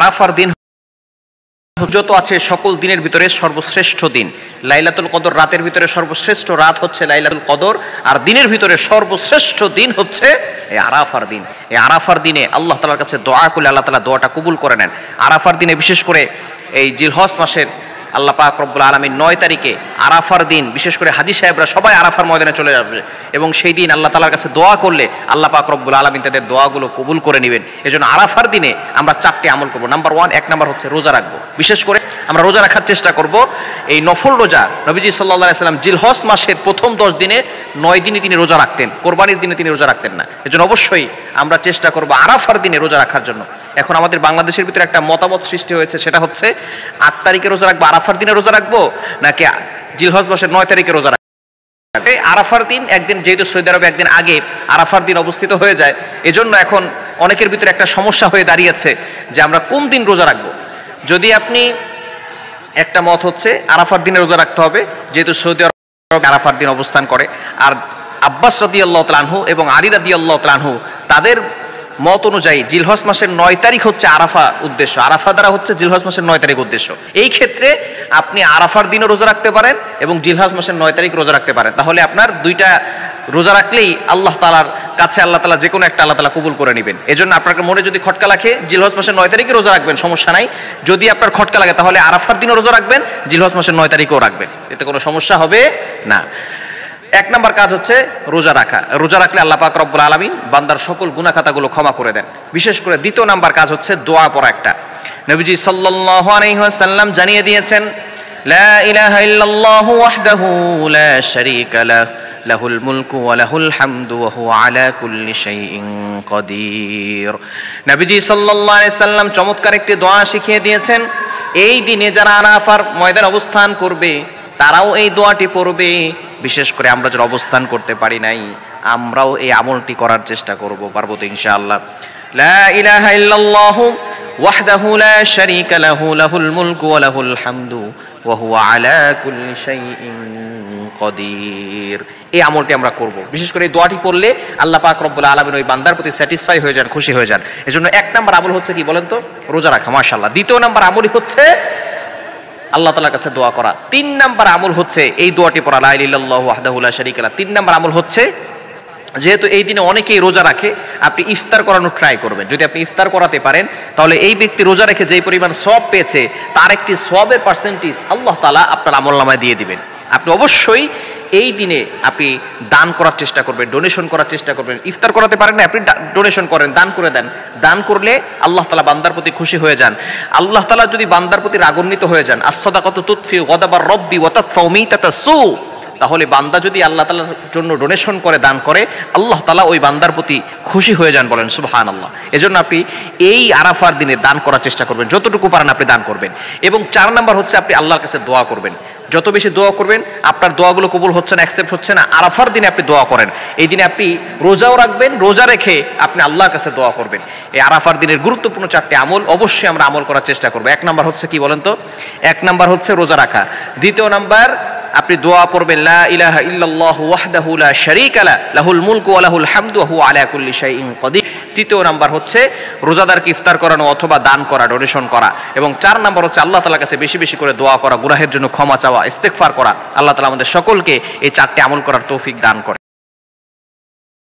আরাফার দিন যত আছে সকল দিনের ভিতরে সর্বশ্রেষ্ঠ দিন। লাইলাতুল কদর রাতের ভিতরে সর্বশ্রেষ্ঠ রাত হচ্ছে লাইলাতুল কদর, আর দিনের ভিতরে সর্বশ্রেষ্ঠ দিন হচ্ছে এই আরাফার দিন। এই আরাফার দিনে আল্লাহ তাআলার কাছে দোয়া করলে আল্লাহ তাআলা দোয়াটা কবুল করে নেন। আরাফার দিনে বিশেষ করে এই জিলহজ মাসের আল্লাহ পাক রব্বুল আলামিন 9 তারিখে আরাফার দিন বিশেষ করে হাজী সাহেবরা সবাই আরাফার ময়দানে চলে যাবে এবং সেই দিন আল্লাহ তাআলার কাছে দোয়া করলে আল্লাহ পাক রব্বুল আলামিন তাদের দোয়াগুলো কবুল করে নেবেন। এজন্য আরাফার দিনে আমরা 4টি আমল করব। নাম্বার 1, 1 নাম্বার হচ্ছে রোজা রাখবো। বিশেষ করে আমরা রোজা রাখার চেষ্টা করব। এই নফল রোজা নবীজি সাল্লাল্লাহু আলাইহি সাল্লাম জিলহজ মাসের প্রথম 10 দিনে 9 দিনই তিনি রোজা রাখতেন, কোরবানির দিনে তিনি রোজা রাখতেন না। এজন্য অবশ্যই আমরা চেষ্টা করব আরাফার দিনে রোজা রাখার জন্য। এখন আমাদের বাংলাদেশের ভিতরে একটা মতামত সৃষ্টি হয়েছে, সেটা হচ্ছে 8 তারিখে রোজা রাখবো, আরাফার দিনে রোজা রাখবো, নাকি জিলহজ মাসের 9 তারিখে রোজা রাখবো। আরাফার দিন একদিন, যেহেতু সৌদি আরবে একদিন আগে আরাফার দিন অবস্থিত হয়ে যায়, এজন্য এখন অনেকের ভিতরে একটা সমস্যা হয়ে দাঁড়িয়েছে যে আমরা কোন দিন রোজা রাখবো। যদি আপনি একটা মত হচ্ছে আরাফার দিনে রোজা রাখতে হবে, যেহেতু সৌদি আরব আরাফার দিন অবস্থান করে। আর আব্বাস রাদিয়াল্লাহু তাআলা আনহু এবং আলী রাদিয়াল্লাহু তাআলা আনহু তাদের মত অনুযায়ী জিলহজ মাসের 9 তারিখ হচ্ছে আরাফা উদ্দেশ্য, আরাফা দ্বারা হচ্ছে জিলহজ মাসের 9 তারিখ উদ্দেশ্য। এই ক্ষেত্রে আপনি আরাফার দিনও রোজা রাখতে পারেন এবং জিলহজ মাসের 9 তারিখ রোজা রাখতে পারেন। তাহলে আপনার দুইটা রোজা রাখলেই আল্লাহ তাআলার কাছে আল্লাহ তাআলা যে কোনো একটা আল্লাহ তাআলা কবুল করে নেবেন। এজন্য আপনার মনে যদি খটকা লাগে জিলহজ মাসের 9 তারিখে রোজা রাখবেন, সমস্যা নাই। যদি আপনার খটকা লাগে তাহলে আরাফার দিনও রোজা রাখবেন, জিলহজ মাসের 9 তারিখেও রাখবেন, এতে কোনো সমস্যা হবে না। 1 নাম্বার কাজ হচ্ছে রোজা রাখা। রোজা রাখলে আল্লাহ পাক রব্বুল আলামিন বান্দার সকল গুনাহ খাতাগুলো ক্ষমা করে দেন। বিশেষ করে 2 নাম্বার কাজ হচ্ছে দোয়া পড়া একটা। নবীজি সাল্লাল্লাহু আলাইহি ওয়াসাল্লাম জানিয়ে দিয়েছেন, লা ইলাহা ইল্লাল্লাহু ওয়াহদাহু লা শারীকা লাহু লাহুল মুলকু ওয়া লাহুল হামদু ওয়া হুয়া আলা কুল্লি শাইইন কাদির। নবীজি সাল্লাল্লাহু আলাইহি সাল্লাম চমৎকার একটি দোয়া শিখিয়ে দিয়েছেন। এই দিনে যারা আরাফার ময়দানে অবস্থান করবে তারাও এই দোয়াটি পড়বে। বিশেষ করে আমরা যারা অবস্থান করতে পারি নাই, আমরাও এই আমলটি করার চেষ্টা করব, পারবো তো ইনশাআল্লাহ। লা ইলাহা ইল্লাল্লাহু ওয়াহদাহু লা শারীকা লাহু লাহুল মুলকু ওয়া লাহুল হামদু ওয়া হুয়া আলা কুল্লি শাইইন কাদির। এই আমলটি আমরা করব। বিশেষ করে এই দোয়াটি পড়লে আল্লাহ পাক রব্বুল আলামিন ওই বান্দার প্রতি স্যাটিসফাই হয়ে যান, খুশি হয়ে যান। এজন্য 1 নাম্বার আমল হচ্ছে কি বলেন তো? রোজা রাখা, মাশাআল্লাহ। 2 নাম্বার আমলই হচ্ছে আল্লাহ তাআলার কাছে দোয়া করা। 3 নাম্বার আমল হচ্ছে এই দোয়াটি পড়া, লা ইলাহা ইল্লাল্লাহু ওয়াহদাহু লা শারীকা লাহু। 3 নাম্বার আমল হচ্ছে, যেহেতু এই দিনে অনেকেই রোজা রাখে, আপনি ইফতার করানোর ট্রাই করবেন। যদি আপনি ইফতার করাতে পারেন তাহলে এই ব্যক্তি রোজা রেখে যেই পরিমাণ সওয়াব পেয়েছে তার একটি সওয়াবের পার্সেন্টেজ আল্লাহ তাআলা আপনার আমলনামায় দিয়ে দিবেন। আপনি অবশ্যই এই দিনে আপনি দান করার চেষ্টা করবেন, ডোনেশন করার চেষ্টা করবেন। ইফতার করাতে পারেন না, আপনি ডোনেশন করেন, দান করে দেন। দান করলে আল্লাহ তাআলা বান্দার প্রতি খুশি হয়ে যান। আল্লাহ তাআলা যদি বান্দার প্রতি রাগান্বিত হয়ে যান, আস-সাদাকাতু তুতফি গাদাবার রব্বি ওয়া তাদফাউ মিতাতাস সু, তাহলে বান্দা যদি আল্লাহ তাআলার জন্য ডোনেশন করে, দান করে, আল্লাহ তাআলা ওই বান্দার প্রতি খুশি হয়ে যান, বলেন সুবহানাল্লাহ। এজন্য আপনি এই আরাফার দিনে দান করার চেষ্টা করবেন, যতটুকু পারেন আপনি দান করবেন। এবং 4 নাম্বার হচ্ছে আপনি আল্লাহর কাছে দোয়া করবেন। যত বেশি দোয়া করবেন, আপনার দোয়াগুলো কবুল হচ্ছে না, অ্যাকসেপ্ট হচ্ছে না, আরাফার দিনে আপনি দোয়া করেন। এই দিনে আপনি রোজাও রাখবেন, রোজা রেখে আপনি আল্লাহর কাছে দোয়া করবেন। এই আরাফার দিনের গুরুত্বপূর্ণ 4টি আমল অবশ্যই আমরা আমল করার চেষ্টা করব। 1 নাম্বার হচ্ছে কি বলেন তো? 1 নাম্বার হচ্ছে রোজা রাখা। 2 নাম্বার আপনি দোয়া পড়বেন, লা ইলাহা ইল্লাল্লাহু ওয়াহদাহু লা শারীকা লাহু লাহুল মুলকু ওয়া লাহুল হামদু ওয়া হুয়া আলা কুল্লি শাইইন কাদির। 3 নাম্বার হচ্ছে রোজাদারকে ইফতার করানো অথবা দান করা, ডোনেশন করা। এবং 4 নাম্বার হচ্ছে আল্লাহ তাআলার কাছে বেশি বেশি করে দোয়া করা, গুনাহের জন্য ক্ষমা চাওয়া, ইস্তেগফার করা। আল্লাহ তাআলা আমাদের সকলকে এই 4টি আমল করার তৌফিক দান করেন।